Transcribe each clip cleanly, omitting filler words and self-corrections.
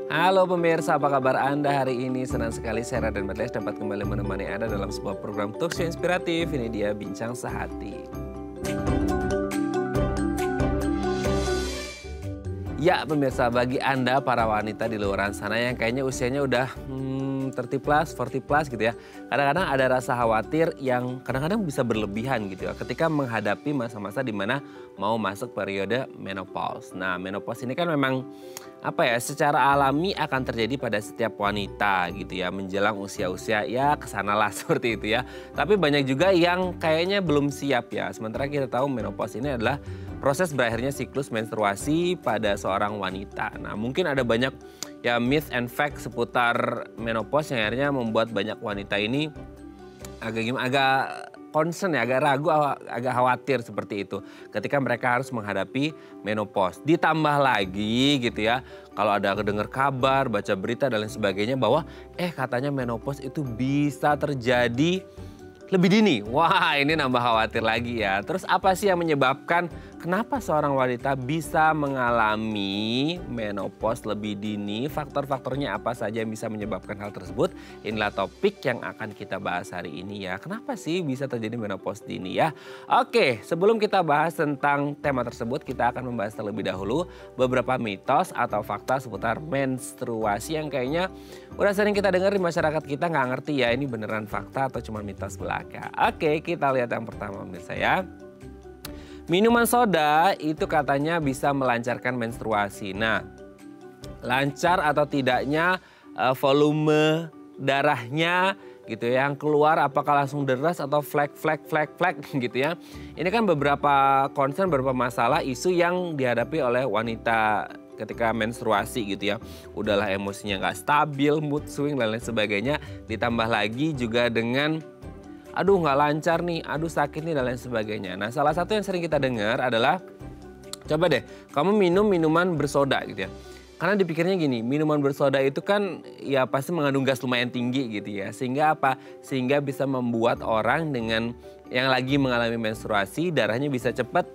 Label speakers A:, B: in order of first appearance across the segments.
A: Halo pemirsa, apa kabar Anda hari ini? Senang sekali saya Raden Medles dapat kembali menemani Anda dalam sebuah program talkshow inspiratif. Ini dia Bincang Sehati. Ya pemirsa, bagi Anda para wanita di luar sana yang kayaknya usianya udah 30 plus, 40 plus gitu ya. Kadang-kadang ada rasa khawatir yang kadang-kadang bisa berlebihan gitu ya. Ketika menghadapi masa-masa di mana mau masuk periode menopause. Nah menopause ini kan memang secara alami akan terjadi pada setiap wanita gitu ya. Menjelang usia-usia ya kesanalah seperti itu ya. Tapi banyak juga yang kayaknya belum siap ya. Sementara kita tahu menopause ini adalah proses berakhirnya siklus menstruasi pada seorang wanita. Nah mungkin ada banyak ya myth and fact seputar menopause yang akhirnya membuat banyak wanita ini agak concern ya, agak ragu, agak khawatir seperti itu ketika mereka harus menghadapi menopause. Ditambah lagi gitu ya, kalau ada kedengar kabar, baca berita dan lain sebagainya bahwa katanya menopause itu bisa terjadi lebih dini. Wah, ini nambah khawatir lagi ya. Terus apa sih yang menyebabkan kenapa seorang wanita bisa mengalami menopause lebih dini? Faktor-faktornya apa saja yang bisa menyebabkan hal tersebut? Inilah topik yang akan kita bahas hari ini ya. Kenapa sih bisa terjadi menopause dini ya? Oke, sebelum kita bahas tentang tema tersebut, kita akan membahas terlebih dahulu beberapa mitos atau fakta seputar menstruasi yang kayaknya udah sering kita dengar di masyarakat kita, nggak ngerti ya ini beneran fakta atau cuma mitos belaka. Oke, kita lihat yang pertama pemirsa ya. Minuman soda itu katanya bisa melancarkan menstruasi. Nah, lancar atau tidaknya volume darahnya gitu ya, yang keluar apakah langsung deras atau flek gitu ya. Ini kan beberapa concern, beberapa masalah isu yang dihadapi oleh wanita ketika menstruasi gitu ya. Udahlah emosinya nggak stabil, mood swing dan lain sebagainya. Ditambah lagi juga dengan aduh nggak lancar nih, aduh sakit nih dan lain sebagainya. Nah salah satu yang sering kita dengar adalah coba deh kamu minum minuman bersoda gitu ya. Karena dipikirnya gini, minuman bersoda itu kan ya pasti mengandung gas lumayan tinggi gitu ya. Sehingga apa? Sehingga bisa membuat orang dengan yang lagi mengalami menstruasi darahnya bisa cepat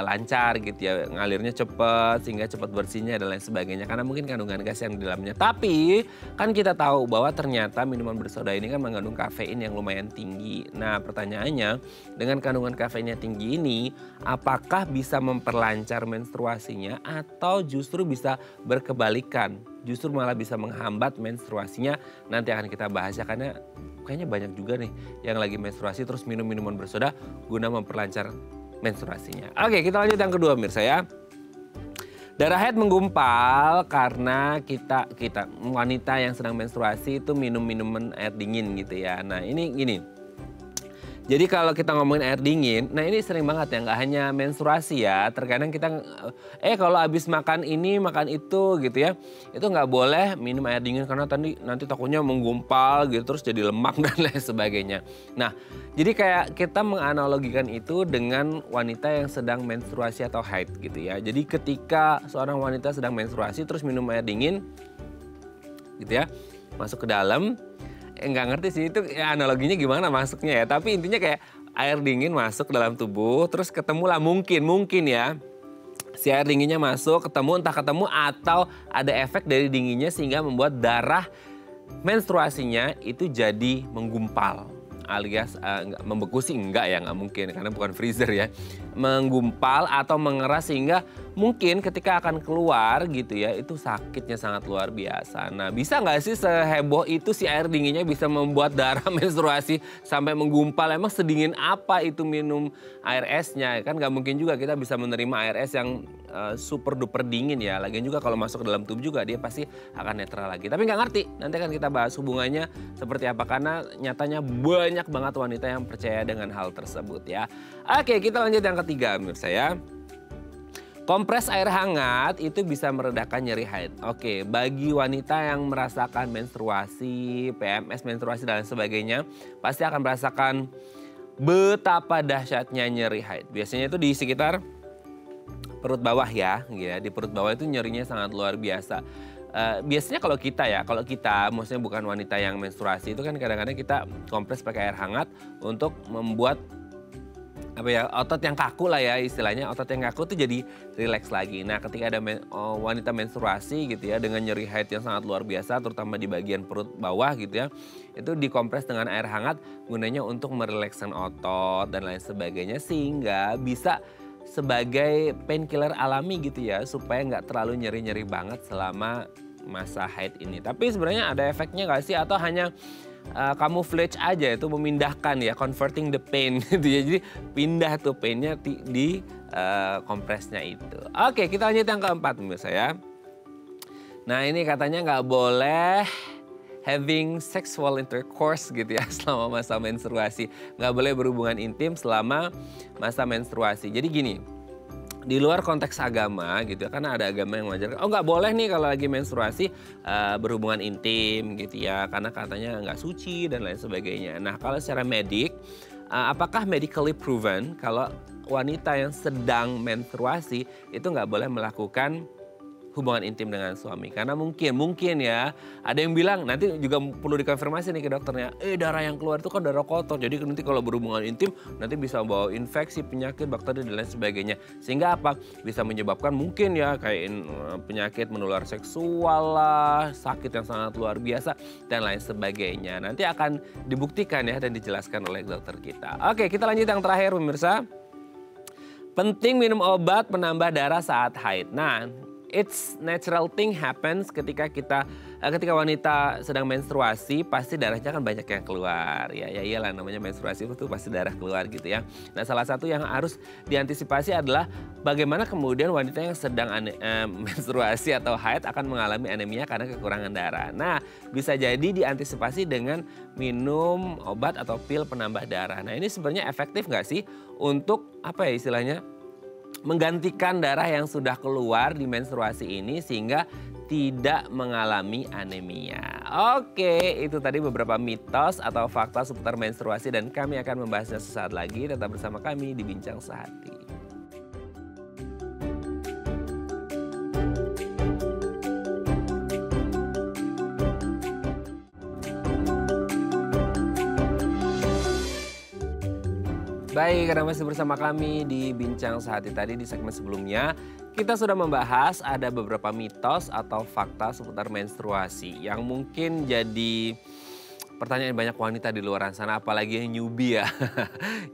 A: lancar gitu ya, ngalirnya cepat sehingga cepat bersihnya dan lain sebagainya karena mungkin kandungan gas yang di dalamnya. Tapi kan kita tahu bahwa ternyata minuman bersoda ini kan mengandung kafein yang lumayan tinggi. Nah pertanyaannya, dengan kandungan kafeinnya tinggi ini apakah bisa memperlancar menstruasinya atau justru bisa berkebalikan, justru malah bisa menghambat menstruasinya? Nanti akan kita bahas ya, karena kayaknya banyak juga nih yang lagi menstruasi terus minum minuman bersoda guna memperlancar menstruasinya. Oke, kita lanjut yang kedua pemirsa ya. Darah haid menggumpal karena kita wanita yang sedang menstruasi itu minum minuman air dingin gitu ya. Nah ini gini. Jadi kalau kita ngomongin air dingin, nah ini sering banget ya, nggak hanya menstruasi ya. Terkadang kita, kalau habis makan ini, makan itu gitu ya. Itu nggak boleh minum air dingin karena nanti takutnya menggumpal gitu, terus jadi lemak dan lain sebagainya. Nah, jadi kayak kita menganalogikan itu dengan wanita yang sedang menstruasi atau haid gitu ya. Jadi ketika seorang wanita sedang menstruasi terus minum air dingin gitu ya, masuk ke dalam. Nggak ngerti sih itu ya analoginya gimana masuknya ya. Tapi intinya kayak air dingin masuk ke dalam tubuh terus ketemulah mungkin ya. Si air dinginnya masuk entah ketemu atau ada efek dari dinginnya sehingga membuat darah menstruasinya itu jadi menggumpal. Alias membeku sih enggak ya, nggak mungkin karena bukan freezer ya. Menggumpal atau mengeras sehingga mungkin ketika akan keluar gitu ya itu sakitnya sangat luar biasa. Nah bisa nggak sih seheboh itu si air dinginnya bisa membuat darah menstruasi sampai menggumpal? Emang sedingin apa itu minum air esnya? Kan nggak mungkin juga kita bisa menerima air es yang super duper dingin ya. Lagian juga kalau masuk ke dalam tubuh juga dia pasti akan netral lagi. Tapi nggak ngerti, nanti akan kita bahas hubungannya seperti apa karena nyatanya banyak banget wanita yang percaya dengan hal tersebut ya. Oke, kita lanjut yang ketiga pemirsa ya. Kompres air hangat itu bisa meredakan nyeri haid. Oke, bagi wanita yang merasakan menstruasi, PMS, menstruasi dan lain sebagainya, pasti akan merasakan betapa dahsyatnya nyeri haid. Biasanya itu di sekitar perut bawah ya, di perut bawah itu nyerinya sangat luar biasa. Biasanya kalau kita maksudnya bukan wanita yang menstruasi itu kan kadang-kadang kita kompres pakai air hangat untuk membuat apa ya, otot yang kaku lah ya istilahnya, otot yang kaku tuh jadi rileks lagi. Nah ketika ada wanita menstruasi gitu ya dengan nyeri haid yang sangat luar biasa terutama di bagian perut bawah gitu ya, itu dikompres dengan air hangat gunanya untuk merilekskan otot dan lain sebagainya sehingga bisa sebagai painkiller alami gitu ya supaya nggak terlalu nyeri-nyeri banget selama masa haid ini. Tapi sebenarnya ada efeknya nggak sih atau hanya camouflage aja itu memindahkan ya, converting the pain gitu ya. Jadi pindah tuh painnya di kompresnya itu. Oke, kita lanjut yang keempat pemirsa ya. Nah ini katanya nggak boleh having sexual intercourse gitu ya selama masa menstruasi. Nggak boleh berhubungan intim selama masa menstruasi. Jadi gini, di luar konteks agama gitu ya, karena ada agama yang mengajarkan, oh nggak boleh nih kalau lagi menstruasi berhubungan intim gitu ya, karena katanya nggak suci dan lain sebagainya. Nah kalau secara medik, apakah medically proven kalau wanita yang sedang menstruasi itu nggak boleh melakukan hubungan intim dengan suami? Karena mungkin ya ada yang bilang, nanti juga perlu dikonfirmasi nih ke dokternya, darah yang keluar itu kan darah kotor, jadi nanti kalau berhubungan intim nanti bisa bawa infeksi, penyakit, bakteri dan lain sebagainya. Sehingga apa? Bisa menyebabkan mungkin ya kayak penyakit menular seksual lah, sakit yang sangat luar biasa dan lain sebagainya. Nanti akan dibuktikan ya dan dijelaskan oleh dokter kita. Oke, kita lanjut yang terakhir pemirsa. Penting minum obat penambah darah saat haid. Nah, it's natural thing happens ketika wanita sedang menstruasi pasti darahnya kan banyak yang keluar. Ya iyalah namanya menstruasi itu pasti darah keluar gitu ya. Nah salah satu yang harus diantisipasi adalah bagaimana kemudian wanita yang sedang menstruasi atau haid akan mengalami anemia karena kekurangan darah. Nah bisa jadi diantisipasi dengan minum obat atau pil penambah darah. Nah ini sebenarnya efektif nggak sih untuk apa ya istilahnya? Menggantikan darah yang sudah keluar di menstruasi ini sehingga tidak mengalami anemia. Oke, itu tadi beberapa mitos atau fakta seputar menstruasi dan kami akan membahasnya sesaat lagi. Tetap bersama kami di Bincang Sehati. Baik, karena masih bersama kami di Bincang Sehati tadi di segmen sebelumnya, kita sudah membahas ada beberapa mitos atau fakta seputar menstruasi yang mungkin jadi pertanyaan banyak wanita di luar sana, apalagi yang newbie ya.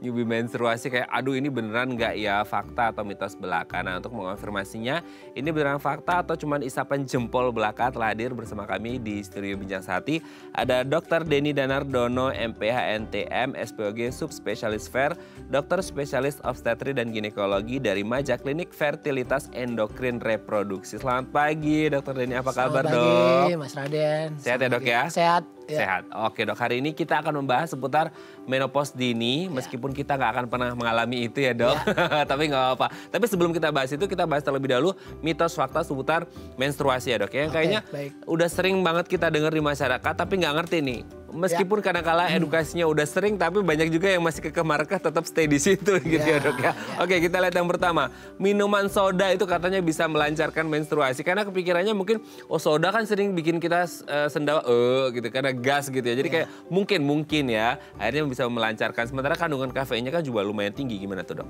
A: Newbie menstruasi kayak aduh ini beneran nggak ya fakta atau mitos belaka. Nah untuk mengonfirmasinya ini beneran fakta atau cuma isapan jempol belaka telah hadir bersama kami di studio Bincang Sehati. Ada Dr. Denny Danardono, MPH NTM, SPOG Subspesialis Fer, Dokter Spesialis Obstetri dan Ginekologi dari Maja Klinik Fertilitas Endokrin Reproduksi. Selamat pagi Dr. Denny, apa kabar dok?
B: Selamat pagi Mas Raden.
A: Sehat ya dok ya?
B: Sehat. Ya.
A: Sehat. Oke dok, hari ini kita akan membahas seputar menopause dini. Meskipun kita nggak akan pernah mengalami itu ya dok. Ya. Tapi nggak apa-apa. Tapi sebelum kita bahas itu, kita bahas terlebih dahulu mitos fakta seputar menstruasi ya dok. Yang kayaknya udah sering banget kita dengar di masyarakat tapi nggak ngerti nih. Meskipun kadang-kala edukasinya udah sering tapi banyak juga yang masih kekeh markah tetap stay di situ gitu ya dok ya. Oke, kita lihat yang pertama. Minuman soda itu katanya bisa melancarkan menstruasi. Karena kepikirannya mungkin oh soda kan sering bikin kita sendawa gitu karena gas gitu ya. Jadi kayak mungkin ya akhirnya bisa melancarkan. Sementara kandungan kafeinnya kan juga lumayan tinggi. Gimana tuh dok?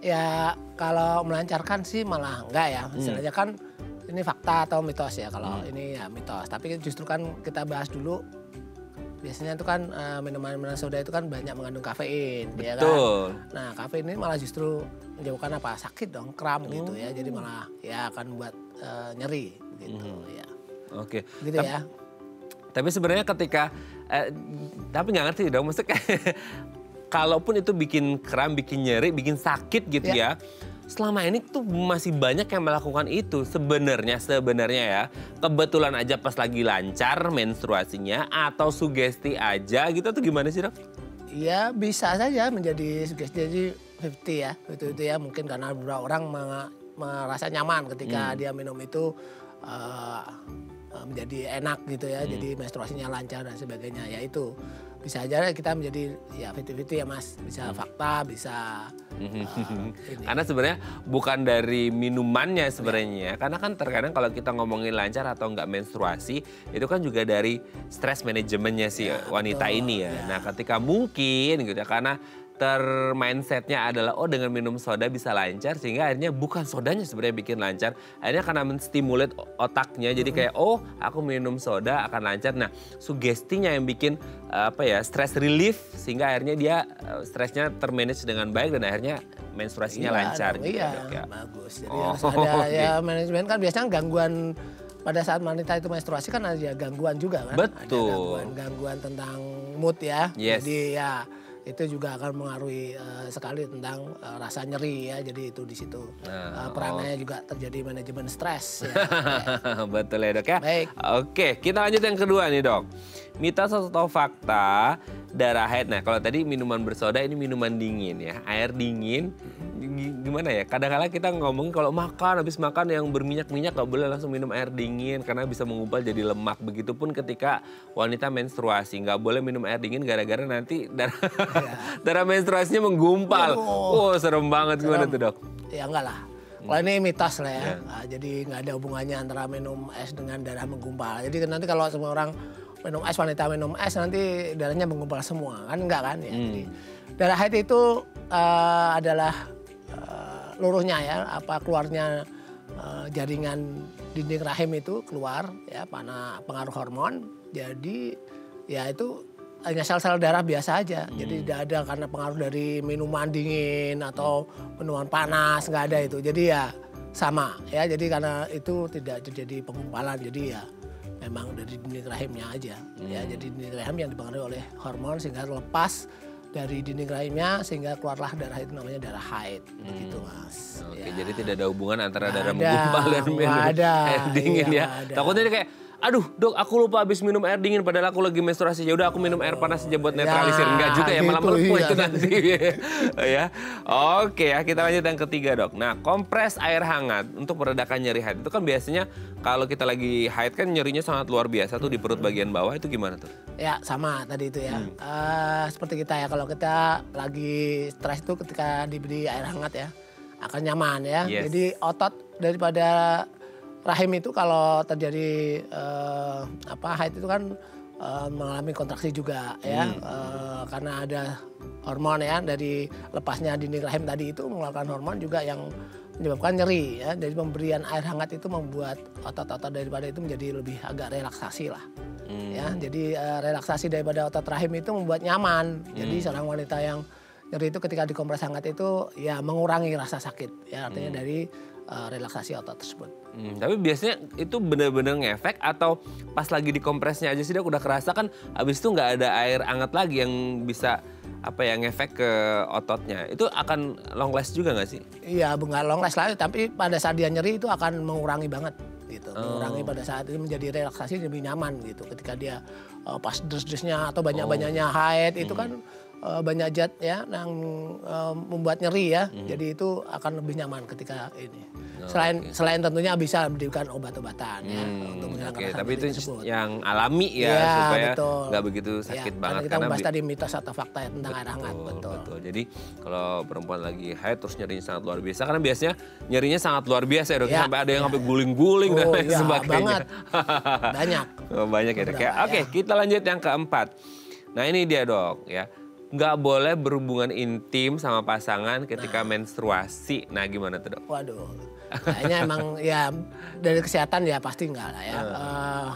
B: Ya kalau melancarkan sih malah enggak ya. Istilahnya kan ini fakta atau mitos ya. Kalau ini ya mitos. Tapi justru kan kita bahas dulu. Biasanya itu kan minuman soda itu kan banyak mengandung kafein.
A: Betul.
B: Ya kan? Nah kafein ini malah justru menyebabkan apa? Sakit dong, kram gitu ya. Jadi malah ya akan buat nyeri gitu ya.
A: Oke.
B: Gitu ya.
A: Tapi sebenarnya ketika, tapi nggak ngerti dong, maksudnya kalaupun itu bikin kram, bikin nyeri, bikin sakit gitu ya. Selama ini tuh masih banyak yang melakukan itu sebenarnya ya. Kebetulan aja pas lagi lancar menstruasinya atau sugesti aja gitu atau gimana sih dok?
B: Ya bisa saja menjadi sugesti, jadi 50 ya. Itu ya mungkin karena beberapa orang merasa nyaman ketika dia minum itu menjadi enak gitu ya, jadi menstruasinya lancar dan sebagainya. Ya itu bisa aja kita menjadi ya 50-50 ya mas, bisa fakta, bisa
A: karena sebenarnya bukan dari minumannya sebenarnya, karena kan terkadang kalau kita ngomongin lancar atau nggak menstruasi itu kan juga dari stress manajemennya si wanita ini ya. Nah ketika mungkin gitu ya, karena mindsetnya adalah oh dengan minum soda bisa lancar, sehingga akhirnya bukan sodanya sebenarnya bikin lancar, akhirnya karena menstimulate otaknya, jadi kayak oh aku minum soda akan lancar. Nah sugestinya yang bikin stress relief, sehingga akhirnya dia stresnya termanage dengan baik dan akhirnya menstruasinya lancar. Gitu,
B: iya,
A: Dok, ya.
B: bagus. Jadi harus ada ya manajemen kan biasanya gangguan pada saat wanita itu menstruasi kan ada gangguan juga kan.
A: Betul.
B: Ada gangguan tentang mood ya.
A: Yes.
B: Jadi ya itu juga akan mengaruhi sekali tentang rasa nyeri ya. Jadi itu di situ perannya juga terjadi manajemen stres. Ya.
A: Betul ya Dok ya.
B: Baik.
A: Oke, kita lanjut yang kedua nih Dok. Mitos atau fakta darah haid. Nah kalau tadi minuman bersoda, ini minuman dingin ya, air dingin. Gimana ya? Kadang-kadang kita ngomong kalau habis makan yang berminyak-minyak nggak boleh langsung minum air dingin karena bisa menggumpal jadi lemak. Begitupun ketika wanita menstruasi, nggak boleh minum air dingin gara-gara nanti darah menstruasinya menggumpal. Oh serem banget. Gimana tuh Dok?
B: Ya enggak lah. Kalau ini mitos lah ya. Nah, jadi nggak ada hubungannya antara minum es dengan darah menggumpal. Jadi nanti kalau semua orang minum es, wanita minum es nanti darahnya menggumpal semua kan, enggak kan ya. Jadi darah haid itu adalah luruhnya ya, keluarnya jaringan dinding rahim itu keluar ya karena pengaruh hormon. Jadi ya itu hanya sel-sel darah biasa aja. Jadi tidak ada karena pengaruh dari minuman dingin atau minuman panas, nggak ada itu. Jadi ya sama ya. Jadi karena itu tidak terjadi penggumpalan. Jadi ya memang dari dinding rahimnya aja. Ya, jadi dinding rahim yang dipengaruhi oleh hormon sehingga lepas dari dinding rahimnya sehingga keluarlah darah itu namanya darah haid. Begitu Mas.
A: Oke,
B: ya.
A: jadi tidak ada hubungan antara darah menggumpal dan minum air dingin ya. Takutnya kayak aduh Dok aku lupa habis minum air dingin padahal aku lagi menstruasi, ya udah aku minum air panas aja buat netralisir. Enggak juga ya, malah melepuh itu nanti. Ya. Oke ya, kita lanjut yang ketiga Dok. Nah kompres air hangat untuk meredakan nyeri haid itu kan biasanya kalau kita lagi haid kan nyerinya sangat luar biasa tuh di perut bagian bawah, itu gimana tuh?
B: Ya sama tadi itu ya. Seperti kita ya, kalau kita lagi stres itu ketika diberi air hangat ya akan nyaman ya.
A: Yes.
B: Jadi otot daripada rahim itu kalau terjadi haid itu kan mengalami kontraksi juga ya. Karena ada hormon ya, dari lepasnya dinding rahim tadi itu mengeluarkan hormon juga yang menyebabkan nyeri ya. Jadi pemberian air hangat itu membuat otot-otot daripada itu menjadi lebih agak relaksasi lah. Ya, jadi relaksasi daripada otot rahim itu membuat nyaman. Jadi seorang wanita yang nyeri itu ketika dikompres hangat itu ya mengurangi rasa sakit ya, artinya dari relaksasi otot tersebut.
A: Tapi biasanya itu benar-benar ngefek atau pas lagi dikompresnya aja sih Dok udah kerasa kan, abis itu nggak ada air hangat lagi yang bisa ngefek ke ototnya. Itu akan long last juga nggak sih?
B: Iya, nggak long last lah, tapi pada saat dia nyeri itu akan mengurangi banget gitu. Mengurangi pada saat itu menjadi relaksasi lebih nyaman gitu. Ketika dia pas des-desnya atau banyak-banyaknya haid itu kan banyak zat ya yang membuat nyeri ya. Jadi itu akan lebih nyaman ketika ini. Selain tentunya bisa diberikan obat-obatan ya untuk menghilangkan rasa
A: tapi itu
B: tersebut.
A: yang alami ya supaya nggak begitu sakit
B: ya,
A: banget.
B: Kita membahas tadi mitos atau fakta ya, tentang air hangat.
A: Betul. Jadi kalau perempuan lagi haid terus nyerinya sangat luar biasa, karena biasanya nyerinya sangat luar biasa ya Dok. Sampai ada yang sampai guling-guling dan lain sebagainya.
B: Banget. Banyak.
A: Banyak ya Dok ya. Oke, kita lanjut yang keempat. Nah ini dia Dok ya. Nggak boleh berhubungan intim sama pasangan ketika menstruasi. Nah gimana tuh Dok?
B: Waduh, kayaknya emang ya dari kesehatan ya pasti enggak lah ya.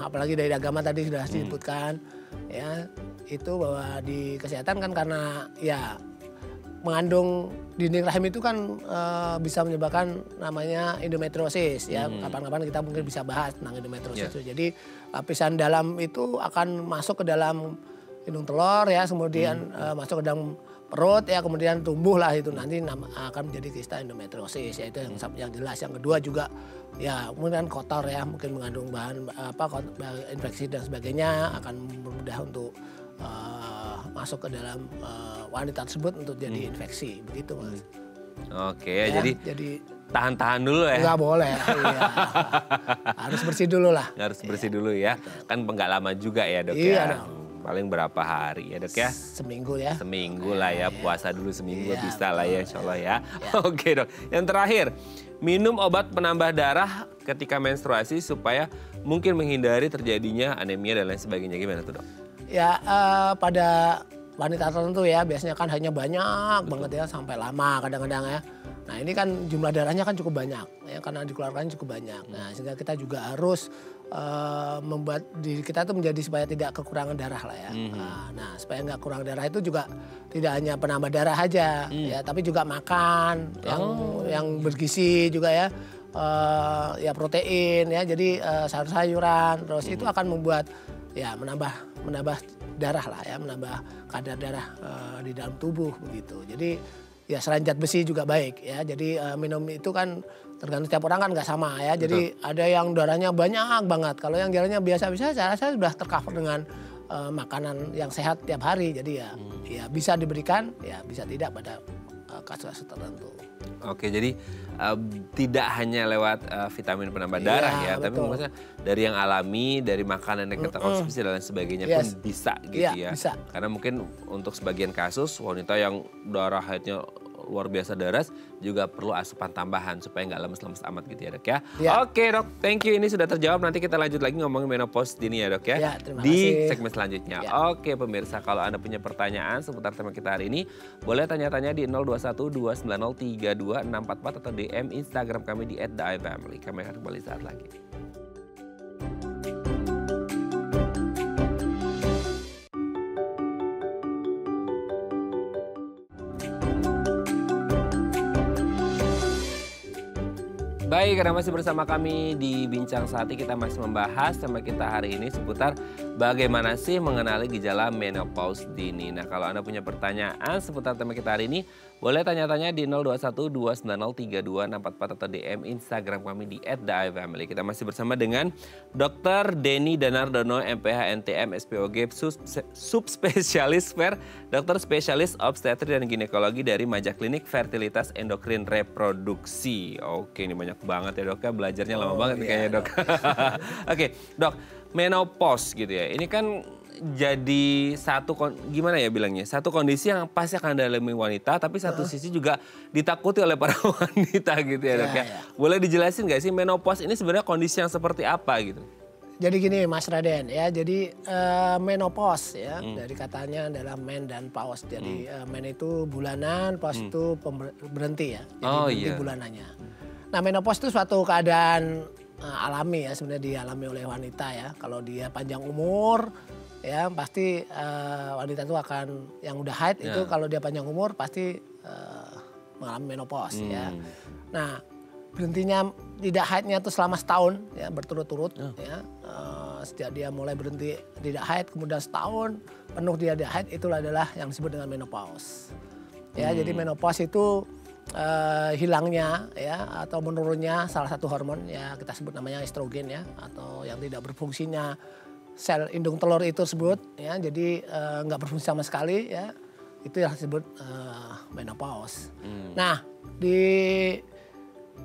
B: Apalagi dari agama tadi sudah disebutkan ya, itu bahwa di kesehatan kan karena ya mengandung dinding rahim itu kan bisa menyebabkan namanya endometriosis ya. Kapan-kapan kita mungkin bisa bahas tentang endometriosis itu. Jadi lapisan dalam itu akan masuk ke dalam hidung telur ya, kemudian masuk ke dalam perut ya, kemudian tumbuhlah itu nanti akan menjadi kista endometriosis ya, itu yang jelas. Yang kedua juga ya mungkin kotor ya, mungkin mengandung bahan infeksi dan sebagainya, akan mudah untuk masuk ke dalam wanita tersebut untuk jadi infeksi begitu Mas.
A: Oke ya, jadi tahan-tahan dulu ya.
B: Enggak boleh. Iya. Harus bersih dulu lah.
A: Harus bersih dulu ya. Kan enggak lama juga ya Dok
B: iya,
A: ya.
B: Dong.
A: Paling berapa hari ya Dok ya?
B: Seminggu ya.
A: Seminggu lah ya, puasa dulu seminggu bisa lah ya insya Allah ya. Oke Dok, yang terakhir, minum obat penambah darah ketika menstruasi supaya mungkin menghindari terjadinya anemia dan lain sebagainya. Gimana tuh Dok?
B: Ya pada wanita tertentu ya, biasanya kan hanya banyak banget ya, sampai lama kadang-kadang ya. Nah ini kan jumlah darahnya kan cukup banyak ya, karena dikeluarkan cukup banyak. Nah sehingga kita juga harus membuat diri kita tuh menjadi supaya tidak kekurangan darah lah ya. Nah supaya nggak kurang darah itu juga tidak hanya penambah darah aja ya, tapi juga makan yang bergizi juga ya. Ya protein ya, jadi sayur-sayuran, terus itu akan membuat ya menambah darah lah ya, menambah kadar darah di dalam tubuh begitu. Jadi ya selain zat besi juga baik ya. Jadi minum itu kan tergantung tiap orang kan nggak sama ya. Jadi ada yang darahnya banyak banget. Kalau yang darahnya biasa-biasa saya rasa sudah tercover dengan makanan yang sehat tiap hari. Jadi ya bisa diberikan, ya bisa tidak pada kasus tertentu.
A: Oke, jadi tidak hanya lewat vitamin penambah darah ya, tapi maksudnya dari yang alami, dari makanan yang kita konsumsi dan lain sebagainya pun bisa gitu ya.
B: Bisa.
A: Karena mungkin untuk sebagian kasus wanita yang darah haidnya luar biasa deras juga perlu asupan tambahan supaya nggak lemes-lemes amat gitu ya dok ya. Oke dok, thank you, ini sudah terjawab. Nanti kita lanjut lagi ngomongin menopause dini ya dok ya, di segmen selanjutnya. Oke pemirsa, kalau Anda punya pertanyaan seputar tema kita hari ini, boleh tanya-tanya di 0212903244 atau DM Instagram kami di @theifamily. Kami akan kembali saat lagi. Baik, karena masih bersama kami di Bincang Sehati, kita masih membahas tema kita hari ini seputar bagaimana sih mengenali gejala menopause dini. Nah, kalau Anda punya pertanyaan seputar tema kita hari ini, boleh tanya-tanya di 0212903244 atau DM Instagram kami di @theifamily. Kita masih bersama dengan Dr. Denny Danardono, MPH NTM SPOG, subspesialis dokter spesialis obstetri dan ginekologi dari Majaklinik Fertilitas Endokrin Reproduksi. Oke, ini banyak banget ya dok, belajarnya lama banget kayaknya dok. Oke dok, menopause gitu ya, ini kan jadi gimana ya bilangnya, satu kondisi yang pasti akan dialami wanita, tapi satu sisi juga ditakuti oleh para wanita gitu ya dok ya. Boleh dijelasin nggak sih menopause ini sebenarnya kondisi yang seperti apa gitu?
B: Jadi gini Mas Raden ya, jadi menopause ya, dari katanya adalah men dan pause. Jadi men itu bulanan, pause itu berhenti ya, jadi berhenti bulanannya. Nah menopause itu suatu keadaan alami ya, sebenarnya dialami oleh wanita ya. Kalau dia panjang umur ya pasti wanita itu akan, yang udah haid itu kalau dia panjang umur pasti mengalami menopause ya. Nah berhentinya tidak haidnya itu selama setahun ya, berturut-turut ya. Sejak dia mulai berhenti tidak haid kemudian setahun penuh dia tidak haid, itulah adalah yang disebut dengan menopause. Ya jadi menopause itu hilangnya ya atau menurunnya salah satu hormon ya, kita sebut namanya estrogen ya, atau yang tidak berfungsinya sel indung telur itu tersebut ya, jadi nggak berfungsi sama sekali ya, itu yang disebut menopause. Nah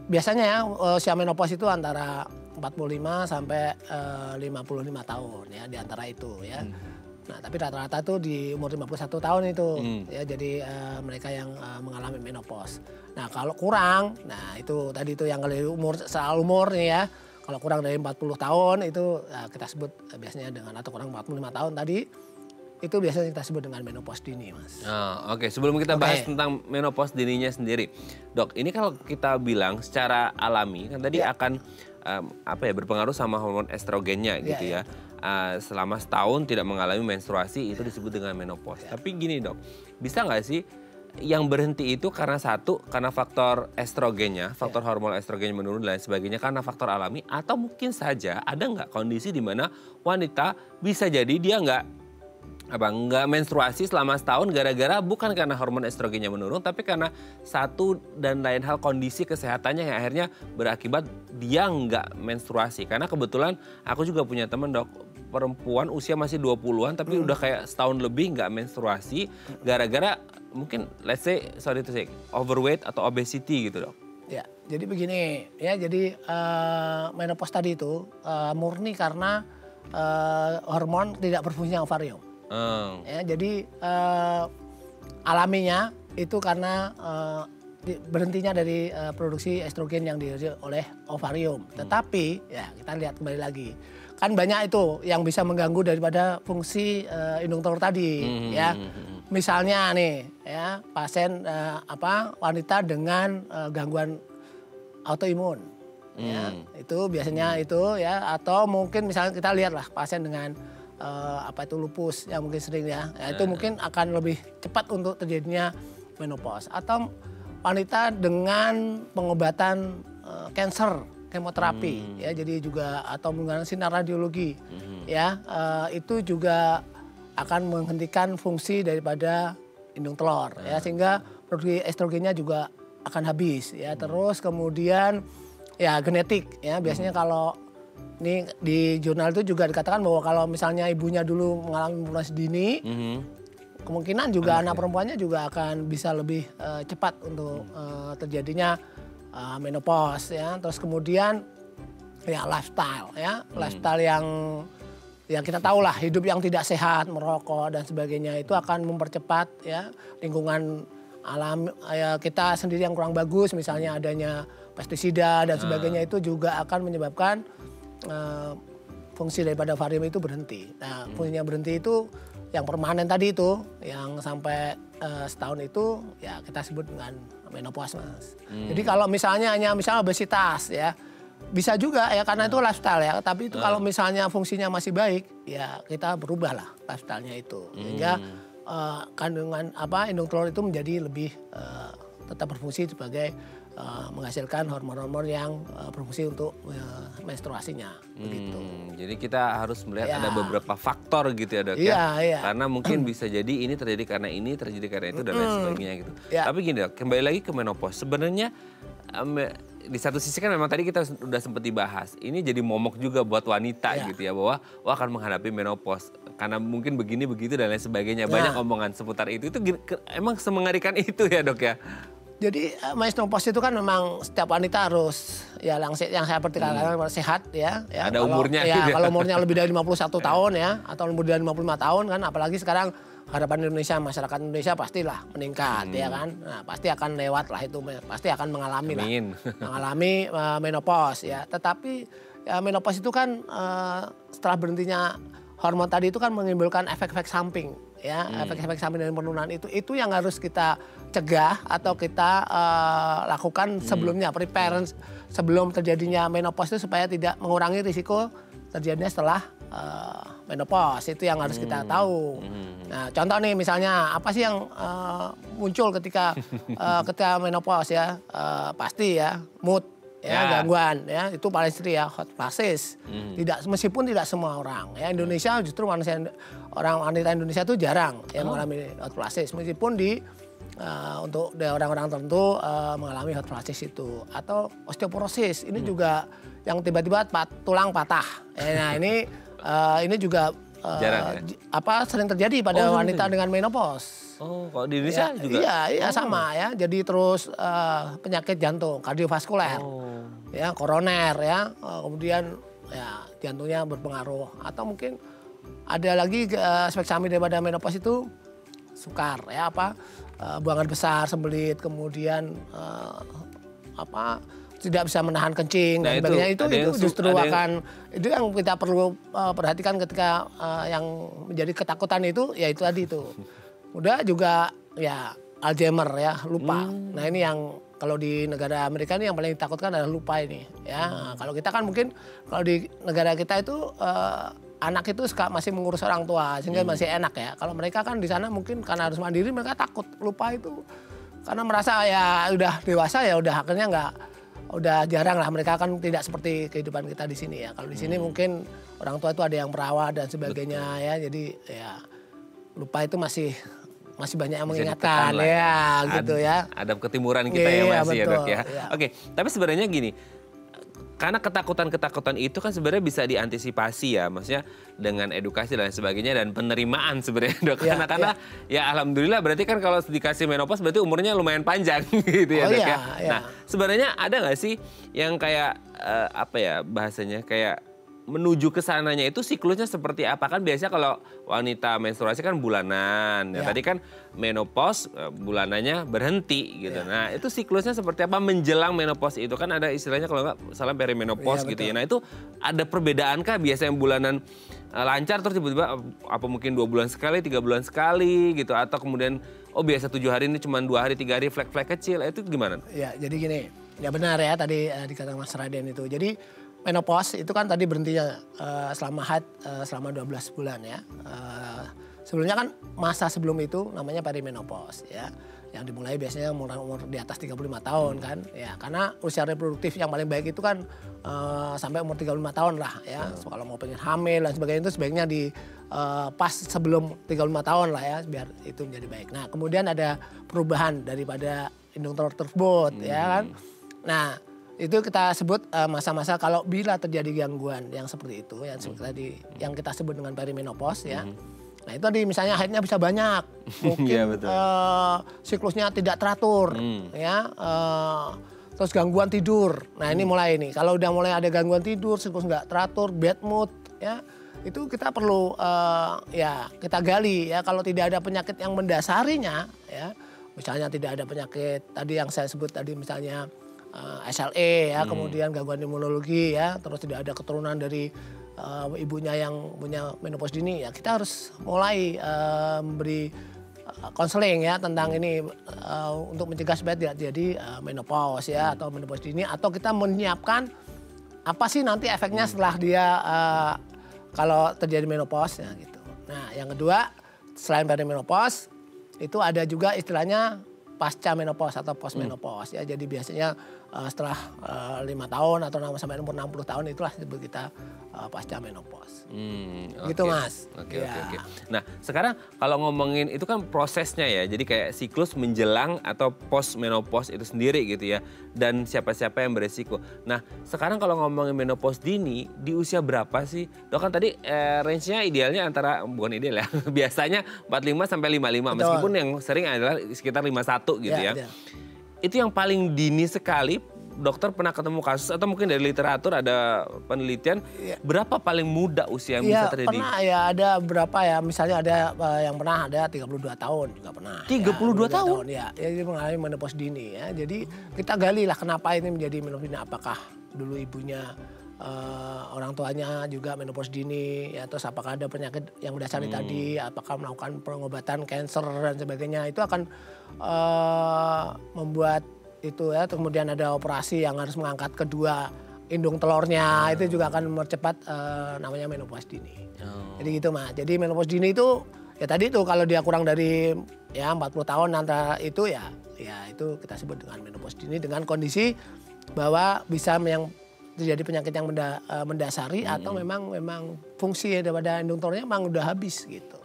B: biasanya ya usia menopause itu antara 45 sampai 55 tahun ya, di antara itu ya. Nah tapi rata-rata tuh di umur 51 tahun itu ya, jadi mereka yang mengalami menopause. Nah kalau kurang, nah itu tadi itu yang dari umur, soal umur nih ya, kalau kurang dari 40 tahun itu kita sebut biasanya dengan, atau kurang 45 tahun tadi, itu biasanya kita sebut dengan menopause dini Mas.
A: Oke. Sebelum kita bahas tentang menopause dininya sendiri, dok, ini kalau kita bilang secara alami kan tadi akan berpengaruh sama hormon estrogennya gitu ya. Selama setahun tidak mengalami menstruasi itu disebut dengan menopause. Tapi gini dok, bisa nggak sih yang berhenti itu karena karena faktor estrogennya, faktor hormon estrogennya menurun dan lain sebagainya, karena faktor alami, atau mungkin saja ada nggak kondisi di mana wanita bisa jadi dia nggak menstruasi selama setahun gara-gara bukan karena hormon estrogennya menurun, tapi karena satu dan lain hal kondisi kesehatannya yang akhirnya berakibat dia nggak menstruasi. Karena kebetulan aku juga punya teman dok, perempuan usia masih 20-an tapi udah kayak setahun lebih nggak menstruasi gara-gara mungkin let's say overweight atau obesity gitu dok.
B: Ya, jadi begini ya, jadi menopause tadi itu murni karena hormon tidak berfungsinya ovarium. Ya, jadi alaminya itu karena berhentinya dari produksi estrogen yang dirilis oleh ovarium. Tetapi ya kita lihat kembali lagi. Kan banyak itu yang bisa mengganggu daripada fungsi indung telur tadi ya. Misalnya nih ya pasien wanita dengan gangguan autoimun. Ya, itu biasanya itu ya, atau mungkin misalnya kita lihat lah pasien dengan lupus yang mungkin sering ya, itu mungkin akan lebih cepat untuk terjadinya menopause. Atau wanita dengan pengobatan kanker, kemoterapi ya, jadi juga atau menggunakan sinar radiologi ya, itu juga akan menghentikan fungsi daripada indung telur ya, sehingga produksi estrogennya juga akan habis ya. Terus kemudian ya genetik ya, biasanya kalau ini di jurnal itu juga dikatakan bahwa kalau misalnya ibunya dulu mengalami menstruasi dini, kemungkinan juga anak perempuannya juga akan bisa lebih cepat untuk terjadinya menopause ya. Terus kemudian ya lifestyle ya, lifestyle yang kita tahu lah, hidup yang tidak sehat, merokok dan sebagainya itu akan mempercepat ya lingkungan alam ya, kita sendiri yang kurang bagus, misalnya adanya pestisida dan sebagainya, itu juga akan menyebabkan fungsi daripada ovarium itu berhenti. Nah, fungsinya berhenti itu yang permanen tadi itu, yang sampai setahun itu ya kita sebut dengan menopause, Mas. Jadi kalau misalnya obesitas ya, bisa juga ya karena itu lifestyle ya. Tapi itu kalau misalnya fungsinya masih baik, ya kita berubah lah lifestyle-nya itu. Sehingga kandungan indung telur itu menjadi lebih tetap berfungsi sebagai menghasilkan hormon-hormon yang berfungsi untuk menstruasinya, begitu.
A: Jadi kita harus melihat ada beberapa faktor gitu ya, Dok ya. Karena mungkin bisa jadi ini terjadi karena ini, terjadi karena itu dan lain sebagainya gitu. Tapi gini, Dok, kembali lagi ke menopause. Sebenarnya di satu sisi kan memang tadi kita udah sempat dibahas, ini jadi momok juga buat wanita gitu ya, bahwa akan menghadapi menopause karena mungkin begini begitu dan lain sebagainya. Banyak omongan seputar itu emang semengerikan itu ya, Dok ya.
B: Jadi menopause itu kan memang setiap wanita harus ya yang saya perhatikan sehat ya.
A: Ada umurnya
B: ya.
A: Gitu ya.
B: Kalau umurnya lebih dari 51 tahun ya, atau lebih dari 55 tahun kan, apalagi sekarang harapan Indonesia, masyarakat Indonesia pastilah meningkat ya kan. Nah, pasti akan lewat lah itu, pasti akan mengalami mengalami menopause ya. Tetapi ya menopause itu kan setelah berhentinya hormon tadi itu kan menimbulkan efek-efek samping ya, efek-efek samping dari penurunan itu yang harus kita cegah atau kita lakukan sebelumnya, prepare sebelum terjadinya menopause itu supaya tidak mengurangi risiko terjadinya setelah menopause. Itu yang harus kita tahu. Nah, contoh nih misalnya apa sih yang muncul ketika menopause ya, pasti ya mood. Ya, gangguan ya, itu paling sering ya, hot flashes. Meskipun tidak semua orang ya, Indonesia justru orang wanita Indonesia itu jarang ya mengalami hot flashes, meskipun untuk orang-orang tertentu mengalami hot flashes itu. Atau osteoporosis, ini juga yang tiba-tiba tulang patah. Nah, ini juga
A: jarang,
B: sering terjadi pada wanita dengan menopause.
A: Oh, kalau di Indonesia juga?
B: Iya, sama ya. Jadi terus penyakit jantung, kardiovaskuler, ya, koroner ya, kemudian ya jantungnya berpengaruh. Atau mungkin ada lagi efek samping daripada menopause itu sukar ya, buangan besar, sembelit, kemudian tidak bisa menahan kencing dan sebagainya. Itu justru itu yang kita perlu perhatikan ketika yang menjadi ketakutan itu, ya itu tadi itu. Udah juga ya Alzheimer ya, lupa. Nah, ini yang kalau di negara Amerika ini yang paling ditakutkan adalah lupa ini ya. Nah, kalau kita kan mungkin kalau di negara kita itu anak itu masih mengurus orang tua sehingga masih enak ya. Kalau mereka kan di sana mungkin karena harus mandiri, mereka takut lupa itu karena merasa ya udah dewasa ya udah akhirnya udah jarang lah, mereka kan tidak seperti kehidupan kita di sini ya. Kalau di sini mungkin orang tua itu ada yang merawat dan sebagainya. Betul. Ya, jadi ya lupa itu masih banyak yang mengingatkan ya, gitu ya.
A: Ada ketimuran kita ya masih ya, Dok ya. Oke, tapi sebenarnya gini, karena ketakutan itu kan sebenarnya bisa diantisipasi ya, maksudnya dengan edukasi dan sebagainya dan penerimaan sebenarnya, Dok. Karena ya alhamdulillah berarti kan kalau dikasih menopause berarti umurnya lumayan panjang gitu ya, Dok ya. Nah, sebenarnya ada nggak sih yang kayak bahasanya kayak menuju ke sananya itu siklusnya seperti apa? Kan biasanya kalau wanita menstruasi kan bulanan. Ya, tadi kan menopause bulanannya berhenti gitu. Nah itu siklusnya seperti apa menjelang menopause itu? Kan ada istilahnya kalau nggak salah perimenopause gitu ya. Nah itu ada perbedaankah biasanya bulanan lancar terus tiba-tiba apa mungkin 2 bulan sekali, 3 bulan sekali gitu. Atau kemudian oh biasa 7 hari ini cuma 2 hari, 3 hari flek-flek kecil. Itu gimana?
B: Ya jadi gini, ya benar ya tadi dikatakan Mas Raden itu. Jadi menopause itu kan tadi berhentinya selama haid selama 12 bulan ya. Sebelumnya kan masa sebelum itu namanya perimenopause ya. Yang dimulai biasanya umur di atas 35 tahun kan. Ya karena usia reproduktif yang paling baik itu kan sampai umur 35 tahun lah ya. So, kalau mau pengen hamil dan sebagainya itu sebaiknya di pas sebelum 35 tahun lah ya biar itu menjadi baik. Nah kemudian ada perubahan daripada indung telur tersebut ya kan. Nah itu kita sebut masa-masa kalau bila terjadi gangguan yang seperti itu yang seperti tadi yang kita sebut dengan perimenopause ya. Nah itu tadi misalnya haidnya bisa banyak, mungkin siklusnya tidak teratur ya. Terus gangguan tidur. Nah ini mulai nih kalau udah mulai ada gangguan tidur, siklus nggak teratur, bad mood ya. Itu kita perlu ya kita gali ya kalau tidak ada penyakit yang mendasarinya ya. Misalnya tidak ada penyakit tadi yang saya sebut tadi misalnya SLE ya, kemudian gangguan imunologi ya, terus tidak ada keturunan dari ibunya yang punya menopause dini ya kita harus mulai memberi konseling ya tentang ini untuk mencegah supaya tidak jadi menopause ya atau menopause dini atau kita menyiapkan apa sih nanti efeknya setelah dia kalau terjadi menopause ya gitu. Nah yang kedua selain perimenopause itu ada juga istilahnya pasca menopause atau post menopause ya. Jadi biasanya setelah 5 tahun atau sampai umur 60 tahun itulah disebut kita pasca menopause. Gitu Mas.
A: Oke. Nah sekarang kalau ngomongin itu kan prosesnya ya. Jadi kayak siklus menjelang atau post menopause itu sendiri gitu ya. Dan siapa-siapa yang beresiko. Nah sekarang kalau ngomongin menopause dini di usia berapa sih? Dok kan tadi range-nya idealnya antara bukan ideal ya. Biasanya 45 sampai 55. Betul. Meskipun yang sering adalah sekitar 51 gitu ya. Itu yang paling dini sekali dokter pernah ketemu kasus atau mungkin dari literatur ada penelitian berapa paling muda usia yang bisa terjadi?
B: Pernah ya ada berapa ya misalnya ada yang pernah ada 32 tahun juga pernah.
A: 32 tahun?
B: Ya, jadi mengalami menopause dini ya. Jadi kita gali lah kenapa ini menjadi menopause dini. Apakah dulu ibunya orang tuanya juga menopause dini ya, terus apakah ada penyakit yang mendasari tadi, apakah melakukan pengobatan kanker dan sebagainya itu akan membuat itu ya, kemudian ada operasi yang harus mengangkat kedua indung telurnya itu juga akan mempercepat namanya menopause dini. Jadi gitu Mas. Jadi menopause dini itu ya tadi tuh kalau dia kurang dari ya 40 tahun antara itu ya itu kita sebut dengan menopause dini dengan kondisi bahwa bisa yang terjadi penyakit yang mendasari atau memang fungsi daripada indung telurnya memang udah habis gitu.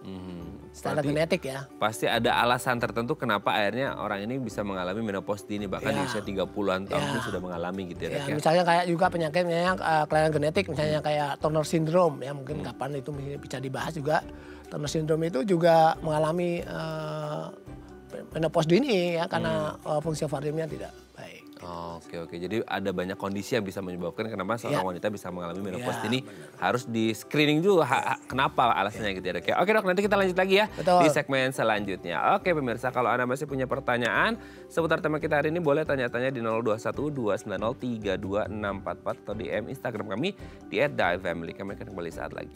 B: Secara genetik ya.
A: Pasti ada alasan tertentu kenapa akhirnya orang ini bisa mengalami menopause dini bahkan di usia 30-an tahun pun sudah mengalami gitu ya.
B: Misalnya kayak juga penyakitnya kelainan genetik misalnya kayak Turner syndrome ya mungkin kapan itu bisa dibahas juga. Turner syndrome itu juga mengalami menopause dini ya karena fungsi ovariumnya tidak baik.
A: Oke. Jadi ada banyak kondisi yang bisa menyebabkan kenapa seorang wanita bisa mengalami menopause dini. Harus di screening dulu kenapa alasannya gitu ya. Oke dok, nanti kita lanjut lagi ya di segmen selanjutnya. Oke pemirsa, kalau Anda masih punya pertanyaan seputar tema kita hari ini boleh tanya-tanya di 021-290-3244 atau DM Instagram kami di @daifamily. Kami akan kembali saat lagi.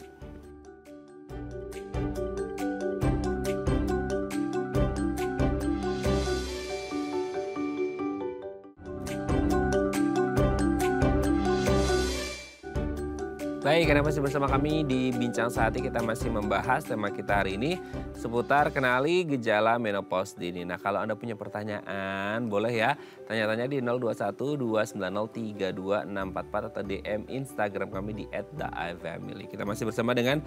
A: Baik, karena masih bersama kami di Bincang Sehati, kita masih membahas tema kita hari ini seputar kenali gejala menopause dini. Nah, kalau Anda punya pertanyaan, boleh ya tanya-tanya di 021-290-3244 atau DM Instagram kami di @daifamily. Kita masih bersama dengan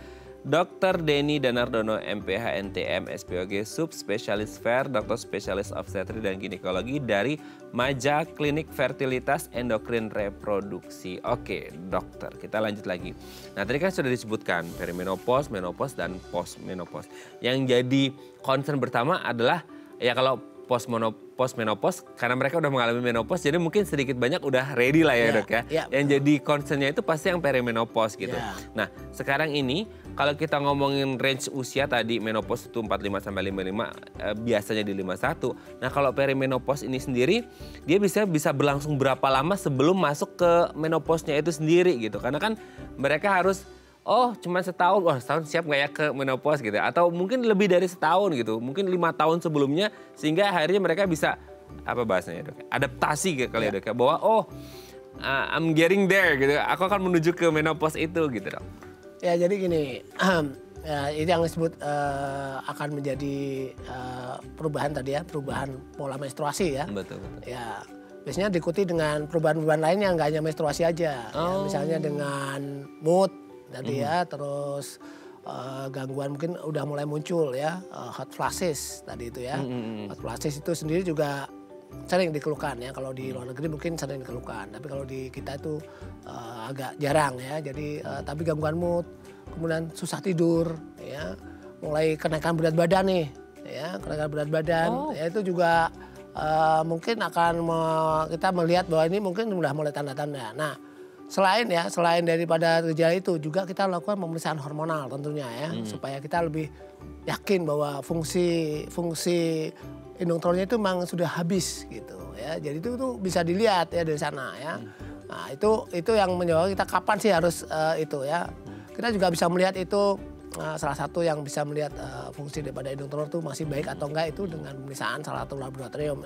A: Dr. Denny Danardono, MPH NTM, SPOG, Subspesialis Fer, Dokter Spesialis Obstetri dan Ginekologi dari Maja Klinik Fertilitas Endokrin Reproduksi. Oke, dokter, kita lanjut lagi. Nah, tadi kan sudah disebutkan perimenopause, menopause, dan postmenopause. Yang jadi concern pertama adalah ya kalau post menopause karena mereka udah mengalami menopause jadi mungkin sedikit banyak udah ready lah ya dok ya. Yang jadi concernnya itu pasti yang perimenopause gitu. Nah sekarang ini kalau kita ngomongin range usia tadi menopause itu 45 sampai 55 biasanya di 51. Nah kalau perimenopause ini sendiri dia bisa berlangsung berapa lama sebelum masuk ke menopause-nya itu sendiri gitu. Karena kan mereka harus cuma setahun, setahun siap nggak ya ke menopause gitu. Atau mungkin lebih dari setahun gitu, mungkin 5 tahun sebelumnya sehingga akhirnya mereka bisa, apa bahasanya dok, adaptasi kali ya dok ya, bahwa I'm getting there gitu, aku akan menuju ke menopause itu gitu dok.
B: Ya jadi gini, itu yang disebut akan menjadi perubahan tadi ya, perubahan pola menstruasi ya.
A: Betul.
B: Ya biasanya diikuti dengan perubahan-perubahan lain yang nggak hanya menstruasi aja, ya, misalnya dengan mood tadi ya, terus gangguan mungkin udah mulai muncul ya, hot flashes tadi itu ya. Hot flashes itu sendiri juga sering dikeluhkan ya, kalau di luar negeri mungkin sering dikeluhkan, tapi kalau di kita itu agak jarang ya. Jadi tapi gangguan mood, kemudian susah tidur ya, mulai kenaikan berat badan nih ya, kenaikan berat badan ya itu juga mungkin akan kita melihat bahwa ini mungkin sudah mulai tanda-tanda. Nah selain daripada gejala itu juga kita lakukan pemeriksaan hormonal tentunya ya, supaya kita lebih yakin bahwa fungsi indung trolnya itu memang sudah habis gitu ya. Jadi itu bisa dilihat ya dari sana ya. Nah itu yang menjawab kita kapan sih harus itu ya. Kita juga bisa melihat itu salah satu yang bisa melihat fungsi daripada indung trol itu masih baik atau enggak itu dengan pemeriksaan salah satu laboratorium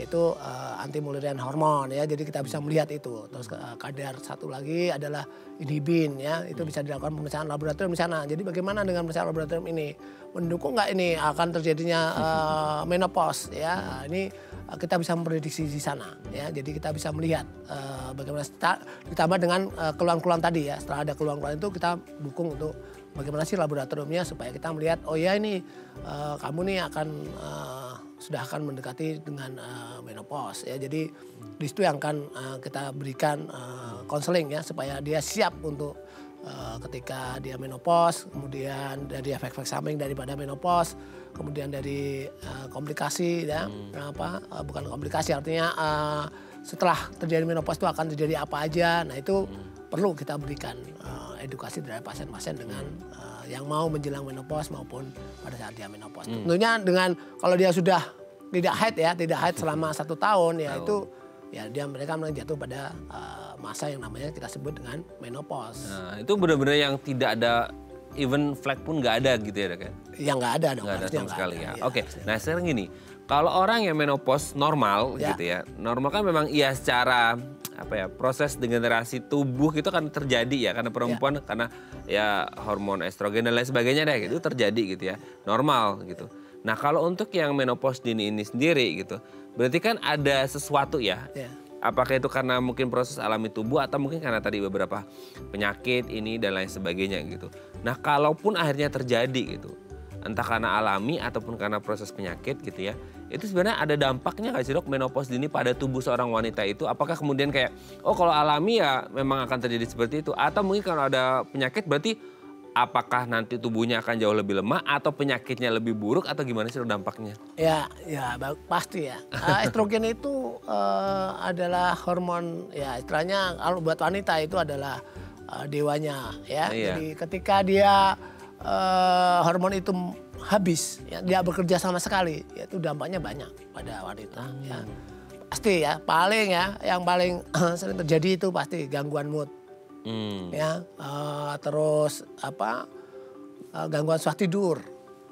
B: yaitu anti Mullerian hormon ya. Jadi kita bisa melihat itu. Terus kadar satu lagi adalah inhibin ya, itu bisa dilakukan pemeriksaan laboratorium di sana. Jadi bagaimana dengan pemeriksaan laboratorium ini, mendukung nggak ini akan terjadinya menopause ya. Ini kita bisa memprediksi di sana ya. Jadi kita bisa melihat bagaimana ditambah dengan keluhan-keluhan tadi ya. Setelah ada keluhan-keluhan itu kita dukung untuk bagaimana sih laboratoriumnya supaya kita melihat ini kamu nih sudah akan mendekati dengan menopause ya. Jadi di situ yang akan kita berikan konseling ya supaya dia siap untuk ketika dia menopause, kemudian dari efek-efek samping daripada menopause, kemudian dari komplikasi ya, bukan komplikasi artinya setelah terjadi menopause itu akan terjadi apa aja. Nah itu perlu kita berikan edukasi dari pasien-pasien dengan yang mau menjelang menopause maupun pada saat dia menopause. Tentunya dengan kalau dia sudah tidak haid selama 1 tahun ya itu ya mereka jatuh pada masa yang namanya kita sebut dengan menopause.
A: Nah itu benar-benar yang tidak ada even flag pun nggak ada gitu ya dok ya?
B: Ya nggak ada dong.
A: Nggak ada sama sekali ya. Oke, nah sekarang gini, kalau orang yang menopause normal gitu ya, normal kan memang secara proses degenerasi tubuh itu kan terjadi ya karena perempuan karena ya hormon estrogen dan lain sebagainya deh gitu terjadi gitu ya, normal gitu. Nah kalau untuk yang menopause dini ini sendiri gitu, berarti kan ada sesuatu ya. Apakah itu karena mungkin proses alami tubuh atau mungkin karena tadi beberapa penyakit ini dan lain sebagainya gitu. Nah kalaupun akhirnya terjadi gitu, entah karena alami ataupun karena proses penyakit gitu ya, itu sebenarnya ada dampaknya nggak sih dok menopause dini pada tubuh seorang wanita itu? Apakah kemudian kayak kalau alami ya memang akan terjadi seperti itu, atau mungkin kalau ada penyakit berarti apakah nanti tubuhnya akan jauh lebih lemah atau penyakitnya lebih buruk atau gimana sih dampaknya? Ya
B: pasti ya. Estrogen itu adalah hormon ya istilahnya kalau buat wanita itu adalah dewanya ya. Jadi ketika dia hormon itu habis ya, dia bekerja sama sekali ya, itu dampaknya banyak pada wanita ya. Pasti ya yang paling sering terjadi itu pasti gangguan mood. Ya, terus gangguan susah tidur,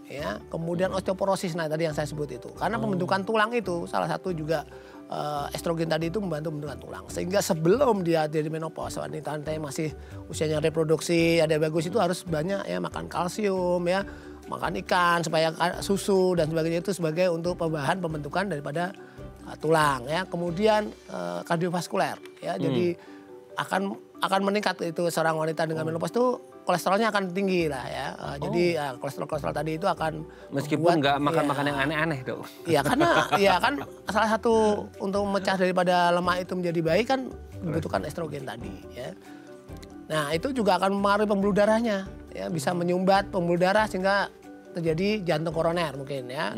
B: ya, kemudian osteoporosis tadi yang saya sebut itu, karena pembentukan tulang itu salah satu juga estrogen tadi itu membantu pembentukan tulang, sehingga sebelum dia jadi menopause wanita yang masih usianya reproduksi ada bagus itu harus banyak ya makan kalsium ya, makan ikan supaya susu dan sebagainya itu sebagai untuk bahan pembentukan daripada tulang ya, kemudian kardiovaskuler ya, jadi akan meningkat itu seorang wanita dengan menopause itu kolesterolnya akan tinggi lah ya. Jadi kolesterol tadi itu akan
A: meskipun nggak makan yang aneh-aneh dok.
B: Iya karena kan salah satu untuk memecah daripada lemak itu menjadi baik kan dibutuhkan estrogen tadi ya. Nah itu juga akan mempengaruhi pembuluh darahnya ya, bisa menyumbat pembuluh darah sehingga terjadi jantung koroner mungkin ya.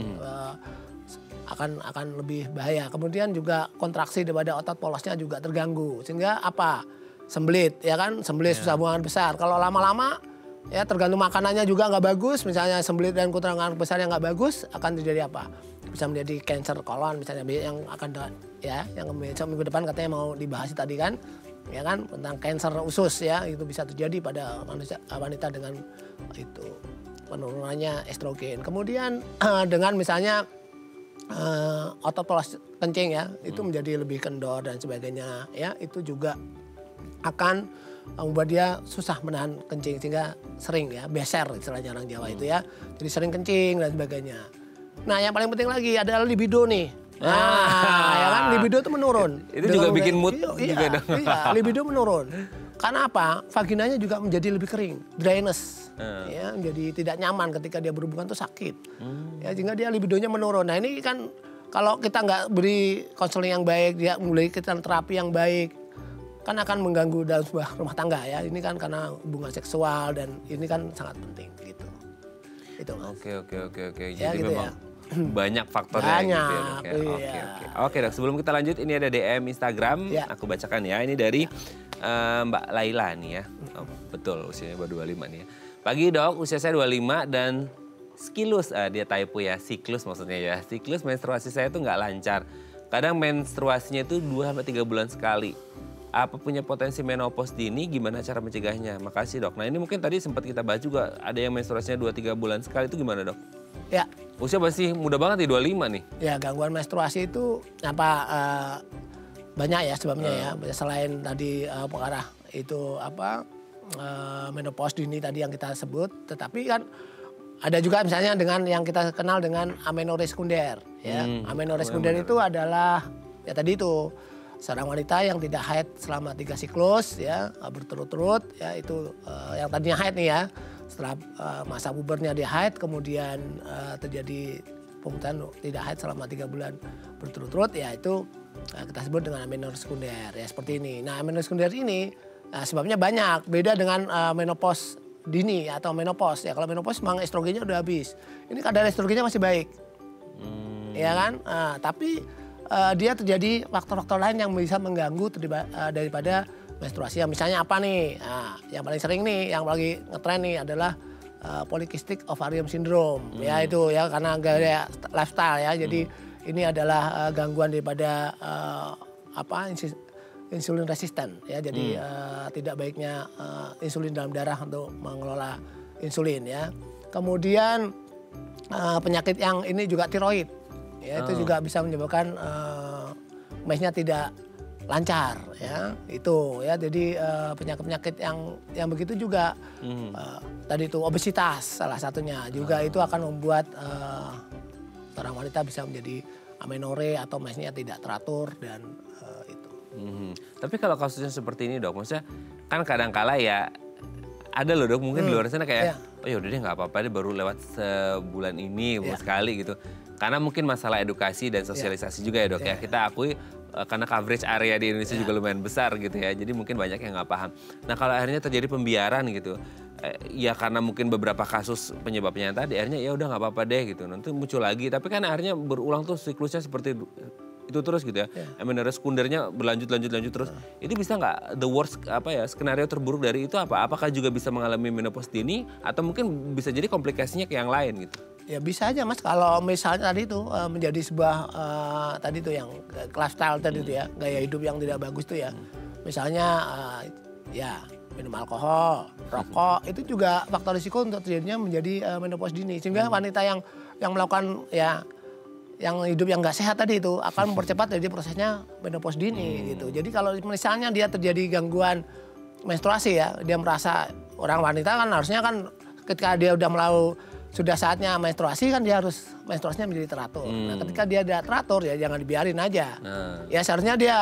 B: akan lebih bahaya. Kemudian juga kontraksi daripada otot polosnya juga terganggu. Sehingga apa? Sembelit ya kan, sembelit susah buangan besar. Kalau lama-lama ya tergantung makanannya juga nggak bagus, misalnya sembelit dan buangan besar yang nggak bagus akan terjadi apa? Bisa menjadi kanker kolon misalnya yang akan ya yang minggu depan katanya mau dibahas tadi kan, ya kan tentang kanker usus ya itu bisa terjadi pada wanita dengan itu penurunannya estrogen. Kemudian dengan misalnya otot polos kencing ya itu menjadi lebih kendor dan sebagainya ya itu juga akan membuat dia susah menahan kencing sehingga sering ya beser istilahnya orang Jawa itu ya jadi sering kencing dan sebagainya. Nah yang paling penting lagi adalah libido nih. Nah ya kan libido itu menurun.
A: Itu juga bikin mood juga dong.
B: Iya libido menurun. Karena apa? Vaginanya juga menjadi lebih kering, dryness. Ya, menjadi tidak nyaman ketika dia berhubungan tuh sakit. Ya sehingga dia libidonya menurun. Nah ini kan kalau kita nggak beri konseling yang baik, dia mulai kita terapi yang baik, kan akan mengganggu dalam sebuah rumah tangga ya. Ini kan karena hubungan seksual dan ini kan sangat penting gitu. Itu Mas.
A: Oke.
B: Ya,
A: Jadi
B: gitu
A: memang
B: ya.
A: banyak faktornya
B: Banyak,
A: gitu ya, Dok, ya.
B: iya.
A: Oke Dok, sebelum kita lanjut ini ada DM Instagram,
B: Ya.
A: aku bacakan ya. Ini dari Mbak Laila nih ya. Oh, betul usianya baru 25 nih ya. Pagi Dok, usia saya 25 dan siklus, dia typo ya, siklus maksudnya ya. Siklus menstruasi saya tuh nggak lancar. Kadang menstruasinya itu 2-3 bulan sekali. Apa punya potensi menopause dini, gimana cara mencegahnya? Makasih Dok. Nah ini mungkin tadi sempat kita bahas juga, ada yang menstruasinya 2-3 bulan sekali itu gimana Dok?
B: Ya.
A: Usia masih muda banget nih, 25 nih.
B: Ya gangguan menstruasi itu banyak ya sebabnya ya. Selain tadi pengarah itu menopause dini tadi yang kita sebut, tetapi kan ada juga misalnya dengan yang kita kenal dengan amenorrhea sekunder ya. Amenorrhea sekunder itu adalah ya tadi itu seorang wanita yang tidak haid selama 3 siklus ya berturut-turut ya itu yang tadinya haid nih ya. Setelah masa pubernya dia haid, kemudian terjadi pemutusan tidak haid selama 3 bulan berturut-turut, ya itu kita sebut dengan amenorrhea sekunder ya seperti ini. Nah amenorrhea sekunder ini sebabnya banyak, beda dengan menopause dini atau menopause ya. Kalau menopause memang estrogennya udah habis, ini kadar estrogennya masih baik, ya kan. Tapi dia terjadi faktor-faktor lain yang bisa mengganggu daripada menstruasi. Misalnya apa nih? Nah, yang paling sering nih, yang lagi ngetren nih adalah polycystic ovarium syndrome. Ya itu ya karena gaya lifestyle ya. Jadi ini adalah gangguan daripada insulin resisten ya. Jadi tidak baiknya insulin dalam darah untuk mengelola insulin ya. Kemudian penyakit yang ini juga tiroid. Ya itu juga bisa menyebabkan mesnya tidak lancar ya itu ya. Jadi penyakit-penyakit yang begitu juga tadi itu obesitas salah satunya juga itu akan membuat seorang wanita bisa menjadi amenorrhea atau mesnya tidak teratur dan itu.
A: Tapi kalau kasusnya seperti ini Dok, maksudnya kan kadang-kala ya ada loh Dok mungkin di luar sana kayak oh yaudah deh nggak apa-apa deh baru lewat sebulan ini baru sekali gitu. Karena mungkin masalah edukasi dan sosialisasi juga ya Dok ya. Kita akui karena coverage area di Indonesia juga lumayan besar gitu ya. Jadi mungkin banyak yang nggak paham. Nah kalau akhirnya terjadi pembiaran gitu, ya karena mungkin beberapa kasus penyebabnya yang tadi, akhirnya ya udah nggak apa-apa deh gitu. Nanti muncul lagi, tapi kan akhirnya berulang tuh siklusnya seperti itu terus gitu ya. Amenorrhea sekundernya berlanjut terus. Itu bisa nggak the worst skenario terburuk dari itu apa? Apakah juga bisa mengalami menopause dini atau mungkin bisa jadi komplikasinya ke yang lain gitu?
B: Ya bisa aja Mas, kalau misalnya tadi itu menjadi sebuah tadi itu yang lifestyle tadi itu ya, gaya hidup yang tidak bagus itu ya. Misalnya ya minum alkohol, rokok, itu juga faktor risiko untuk terjadinya menjadi menopause dini. Sehingga wanita yang melakukan ya yang hidup yang nggak sehat tadi itu akan mempercepat jadi prosesnya menopause dini gitu. Jadi kalau misalnya dia terjadi gangguan menstruasi ya, dia merasa orang wanita kan harusnya kan ketika dia udah sudah saatnya menstruasi kan dia harus menstruasinya menjadi teratur. Nah ketika dia tidak teratur ya jangan dibiarin aja. Ya seharusnya dia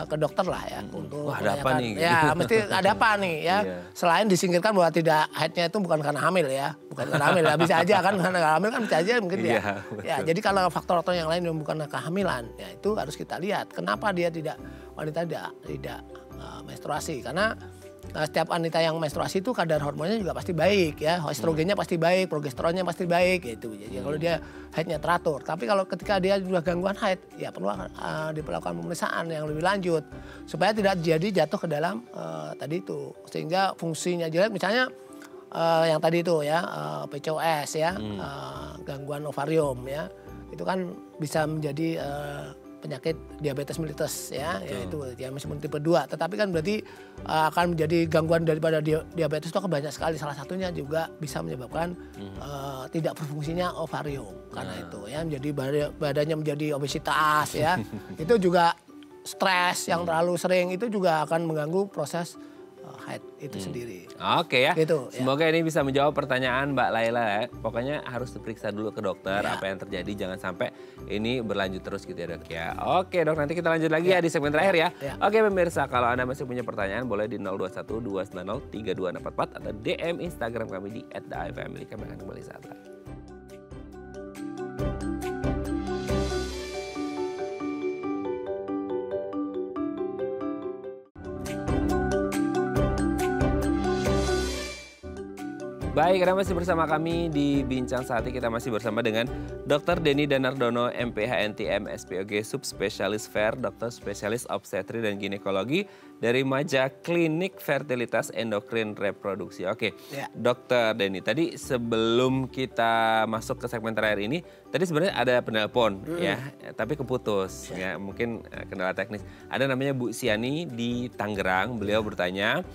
B: ke dokter lah ya untuk
A: ada apa nih?
B: Ya mesti ada apa nih ya. Selain disingkirkan bahwa tidak haidnya itu bukan karena hamil ya. Bukan karena hamil ya. Bisa aja kan karena hamil kan bisa aja mungkin ya. Ya jadi kalau faktor-faktor yang lain yang bukan kehamilan ya itu harus kita lihat. Kenapa dia wanita tidak menstruasi. Karena setiap wanita yang menstruasi itu kadar hormonnya juga pasti baik ya. Estrogennya pasti baik, progesteronnya pasti baik gitu. Jadi kalau dia haidnya teratur. Tapi kalau ketika dia sudah gangguan haid, ya perlu diperlakukan pemeriksaan yang lebih lanjut supaya tidak jadi jatuh ke dalam tadi itu. Sehingga fungsinya jelek misalnya yang tadi itu ya PCOS ya, gangguan ovarium ya. Itu kan bisa menjadi penyakit diabetes mellitus ya, yaitu ya meskipun tipe 2, tetapi kan berarti akan menjadi gangguan daripada diabetes itu akan banyak sekali. Salah satunya juga bisa menyebabkan tidak berfungsinya ovarium karena itu ya, menjadi badannya menjadi obesitas ya. Itu juga stres yang terlalu sering itu juga akan mengganggu proses haid itu sendiri.
A: Oke ya.
B: Gitu,
A: Semoga ini bisa menjawab pertanyaan Mbak Laila ya. Pokoknya harus diperiksa dulu ke dokter apa yang terjadi. Jangan sampai ini berlanjut terus gitu ya dok ya. Oke dok, nanti kita lanjut lagi ya di segmen terakhir ya. Oke pemirsa, kalau Anda masih punya pertanyaan boleh di 021 290 3244 atau DM Instagram kami di @theifamily. Kami akan kembali saat lagi. Baik, Anda masih bersama kami di Bincang Sehati. Kita masih bersama dengan Dr. Denny Danardono, MPH NTM, SPOG, Subspesialis FER, Dokter Spesialis Obstetri dan Ginekologi dari Maja Klinik Fertilitas Endokrin Reproduksi. Oke, Dr. Denny, tadi sebelum kita masuk ke segmen terakhir ini, tadi sebenarnya ada penelpon ya, tapi keputus ya, mungkin kendala teknis. Ada namanya Bu Siani di Tangerang, beliau bertanya,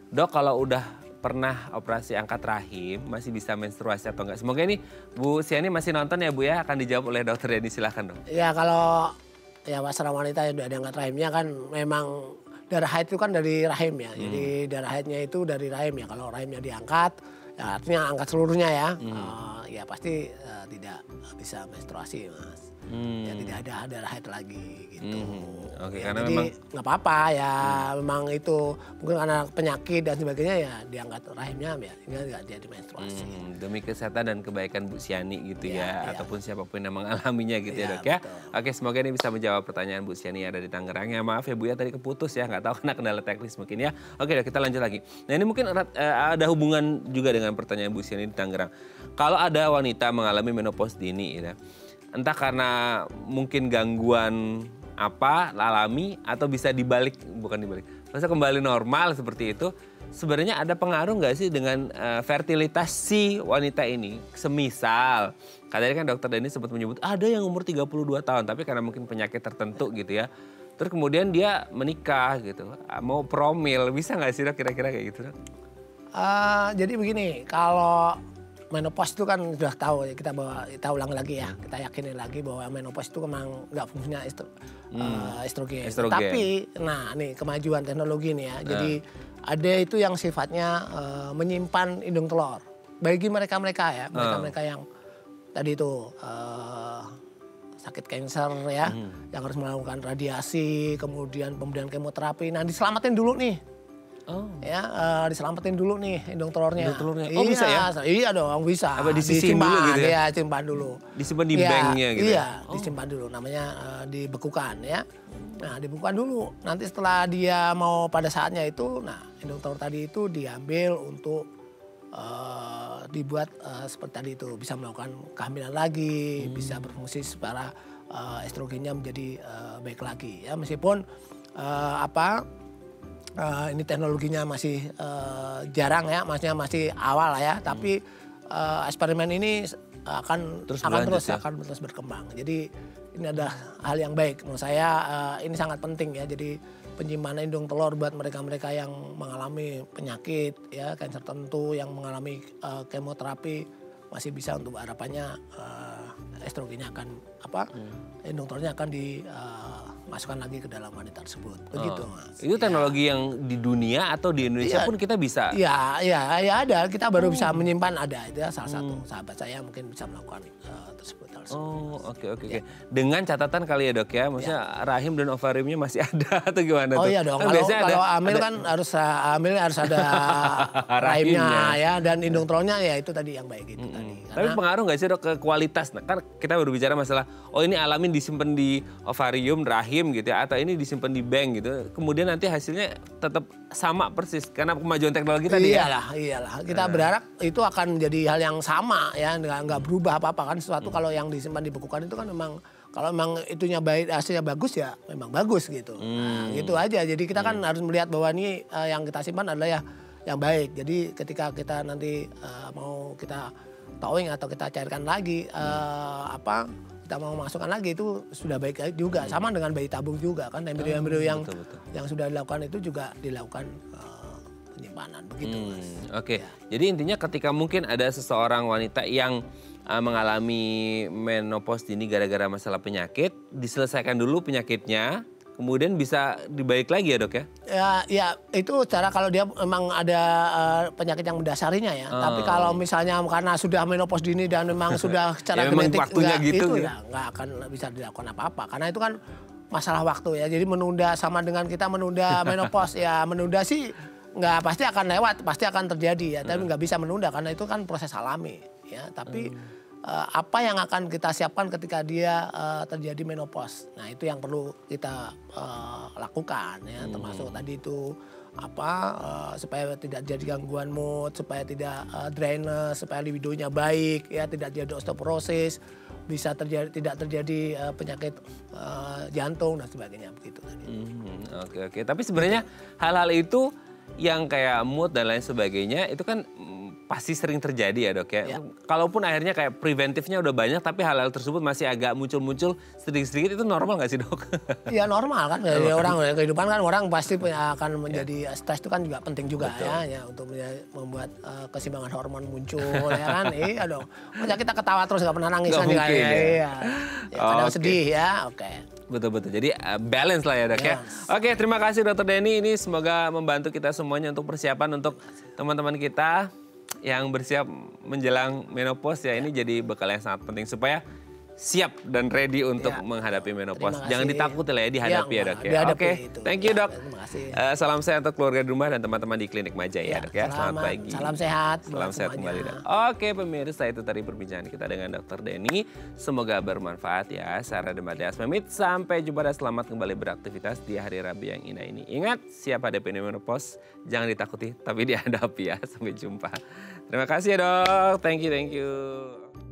A: dok kalau udah pernah operasi angkat rahim, masih bisa menstruasi atau enggak? Semoga ini Bu Siani masih nonton ya Bu ya, akan dijawab oleh dokter Denny, silahkan dong.
B: Ya kalau ya seorang wanita yang udah diangkat rahimnya kan memang darah haid itu kan dari rahim ya. Jadi darah haidnya itu dari rahim ya. Kalau rahimnya diangkat, ya artinya angkat seluruhnya ya. Ya pasti tidak bisa menstruasi Mas. Ya tidak ada darah haid lagi gitu.
A: Oke,
B: Ya,
A: karena
B: jadi
A: memang
B: nggak apa-apa ya, memang itu mungkin karena penyakit dan sebagainya ya diangkat rahimnya ya, sehingga nggak jadi menstruasi.
A: demi kesehatan dan kebaikan Bu Siani gitu ya,
B: Ya.
A: ataupun siapapun yang mengalaminya gitu ya
B: Ya,
A: dok ya.
B: betul.
A: Oke, semoga ini bisa menjawab pertanyaan Bu Siani yang ada di Tangerang. Ya maaf ya Bu ya, tadi keputus ya, nggak tahu kena kendala teknis mungkin ya. Oke dok, kita lanjut lagi. Nah ini mungkin ada hubungan juga dengan pertanyaan Bu Siani di Tangerang. Kalau ada wanita mengalami menopause dini ya, entah karena mungkin gangguan apa alami atau bisa dibalik, bukan dibalik, masa kembali normal seperti itu, sebenarnya ada pengaruh nggak sih dengan fertilitas si wanita ini? Semisal, katanya kan dokter Denny sempat menyebut ada yang umur 32 tahun tapi karena mungkin penyakit tertentu gitu ya, terus kemudian dia menikah gitu, mau promil, bisa nggak sih dok kira-kira kayak gitu dok?
B: Jadi begini, kalau menopause itu kan sudah tahu ya, kita ulang lagi ya, kita yakinin lagi bahwa menopause itu memang nggak fungsinya estrogen. Tapi, nah nih kemajuan teknologi nih ya, jadi ada itu yang sifatnya menyimpan indung telur. Bagi mereka-mereka ya, mereka-mereka yang tadi itu sakit kanker ya, yang harus melakukan radiasi, kemudian pemberian kemoterapi, nah diselamatin dulu nih. Ya, diselamatin dulu nih indung telurnya.
A: Oh bisa ya?
B: Iya dong, bisa.
A: Apa disisihin dulu gitu ya?
B: Iya, simpan dulu.
A: Disimpan di banknya gitu?
B: Iya, disimpan dulu. Namanya dibekukan ya. Nah, dibekukan dulu. Nanti setelah dia mau pada saatnya itu, nah indung telur tadi itu diambil untuk dibuat seperti tadi itu. Bisa melakukan kehamilan lagi, bisa berfungsi secara estrogennya menjadi baik lagi. Ya, meskipun ini teknologinya masih jarang ya, maksudnya masih awal ya, tapi eksperimen ini akan terus berkembang. Jadi ini adalah hal yang baik menurut saya, ini sangat penting ya. Jadi penyimpanan indung telur buat mereka-mereka yang mengalami penyakit ya, kanker tertentu, yang mengalami kemoterapi, masih bisa untuk harapannya estrogennya akan indung telurnya akan dimasukkan lagi ke dalam wanita tersebut. Begitu Mas.
A: Itu teknologi yang di dunia atau di Indonesia pun kita bisa?
B: Ya ada. Kita baru bisa menyimpan, ada. Itu ya salah satu sahabat saya mungkin bisa melakukan tersebut.
A: Oke. Dengan catatan kali ya dok ya, maksudnya rahim dan ovariumnya masih ada atau gimana tuh?
B: Oh iya dong,
A: Kan
B: kalau hamil kan harus ada rahimnya ya, dan indung telurnya ya itu tadi yang baik itu tadi.
A: Tapi pengaruh nggak sih dok ke kualitas? Nah, kan kita baru bicara masalah, oh ini alamin disimpan di ovarium, rahim, skim gitu ya, atau ini disimpan di bank gitu, kemudian nanti hasilnya tetap sama persis karena kemajuan teknologi tadi ya?
B: Iyalah. Kita berharap itu akan menjadi hal yang sama ya, nggak berubah apa-apa kan. Sesuatu kalau yang disimpan dibekukan itu kan memang, kalau memang itunya baik, hasilnya bagus ya memang bagus gitu. Nah, gitu aja. Jadi kita kan harus melihat bahwa ini yang kita simpan adalah ya yang baik. Jadi ketika kita nanti mau kita towing atau kita cairkan lagi kita mau masukkan lagi itu sudah baik juga. Sama dengan bayi tabung juga kan, embrio-embrio yang sudah dilakukan itu juga dilakukan penyimpanan begitu Mas.
A: Oke.
B: Ya.
A: Jadi intinya ketika mungkin ada seseorang wanita yang mengalami menopause dini gara-gara masalah penyakit, diselesaikan dulu penyakitnya, kemudian bisa dibalik lagi ya dok ya?
B: Ya itu cara kalau dia memang ada penyakit yang mendasarinya ya. Tapi kalau misalnya karena sudah menopause dini dan memang sudah secara
A: Ya, memang
B: genetik
A: waktunya gitu
B: itu
A: ya.
B: nggak akan bisa dilakukan apa-apa. Karena itu kan masalah waktu ya. Jadi menunda sama dengan kita menunda menopause ya, menunda sih nggak, pasti akan lewat, pasti akan terjadi ya. Tapi nggak bisa menunda karena itu kan proses alami ya. Tapi apa yang akan kita siapkan ketika dia terjadi menopause. Nah, itu yang perlu kita lakukan ya, termasuk tadi itu supaya tidak jadi gangguan mood, supaya tidak dryness, supaya libidonya baik ya, tidak terjadi osteoporosis, bisa tidak terjadi penyakit jantung dan sebagainya begitu tadi.
A: Oke. Tapi sebenarnya hal-hal itu yang kayak mood dan lain sebagainya itu kan pasti sering terjadi ya dok ya. Kalaupun akhirnya kayak preventifnya udah banyak tapi hal-hal tersebut masih agak muncul-muncul sedikit-sedikit, itu normal nggak sih dok?
B: Ya normal kan, dari orang kehidupan kan orang pasti akan menjadi stres, itu kan juga penting juga ya untuk membuat keseimbangan hormon muncul ya kan. Iya dong. Masa kita ketawa terus nggak pernah nangis
A: Nggak
B: kan?
A: mungkin ya.
B: Iya. Ya, kadang sedih ya. Oke.
A: Betul. Jadi balance lah ya dok ya. Oke, terima kasih Dokter Denny. Ini semoga membantu kita semuanya untuk persiapan untuk teman-teman kita yang bersiap menjelang menopause ya. Ini jadi bekal yang sangat penting supaya siap dan ready untuk menghadapi menopause. Jangan ditakuti lah ya, dihadapi ya dok ya. Oke, thank you dok.
B: Terima kasih.
A: Salam sehat untuk keluarga di rumah dan teman-teman di Klinik Maja ya dok ya. Selamat pagi.
B: Salam sehat.
A: Salam sehat kembali dok. Oke pemirsa, itu tadi perbincangan kita dengan Dokter Denny. Semoga bermanfaat ya. Sarah Demadias pamit. Sampai jumpa dan selamat kembali beraktivitas di hari Rabu yang indah ini. Ingat, siap hadapi menopause. Jangan ditakuti, tapi dihadapi ya. Sampai jumpa. Terima kasih ya dok. Thank you.